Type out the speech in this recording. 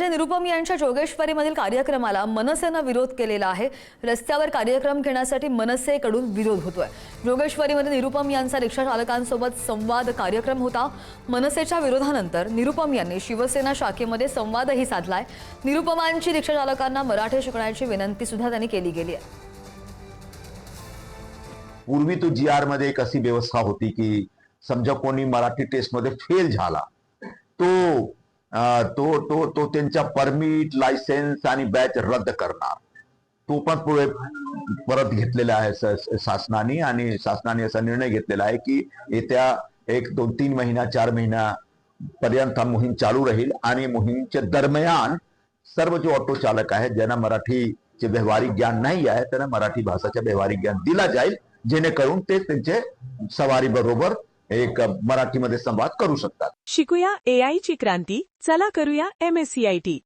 संजय निरुपम यांच्या जोगेश्वरीमधील कार्यक्रमाला मनसेनं विरोध केलेला आहे। रस्त्यावर कार्यक्रम घेण्यासाठी मनसेकडून विरोध होतोय। जोगेश्वरीमध्ये निरुपम यांचा रिक्षा चालकांसोबत संवाद कार्यक्रम होता। मनसेच्या विरोधानंतर निरुपम यांनी शिवसेना शाखेमध्ये संवादही साधलाय। निरुपमांची रिक्षा चालकांना मराठी शिकण्याची विनंती सुद्धा त्यांनी केली गेली आहे। पूर्वी तो जीआर मध्ये एक अशी व्यवस्था होती की समजा कोणी मराठी टेस्ट मध्ये फेल झाला तो त्यांचा परमिट, लायसेन्स आणि बॅच रद्द करणार। तो पण पुढे परत घेतलेला आहे शासनाने, आणि शासनाने असा निर्णय घेतलेला आहे की येत्या 1, 2, 3 महिना 4 महिना पर्यंत मोहीम चालू राहील आणि मोहीमच्या दरम्यान सर्व जो ऑटो चालक आहेत ज्यांना मराठीचे व्यावहारिक ज्ञान नाही आहे त्यांना मराठी भाषेचे व्यावहारिक ज्ञान दिला जाईल, जेणेकरून ते त्यांचे सवारी बरोबर एक मराठीमध्ये संवाद करू शकतात। शिकूया AI ची क्रांती, चला करूया MSCIT।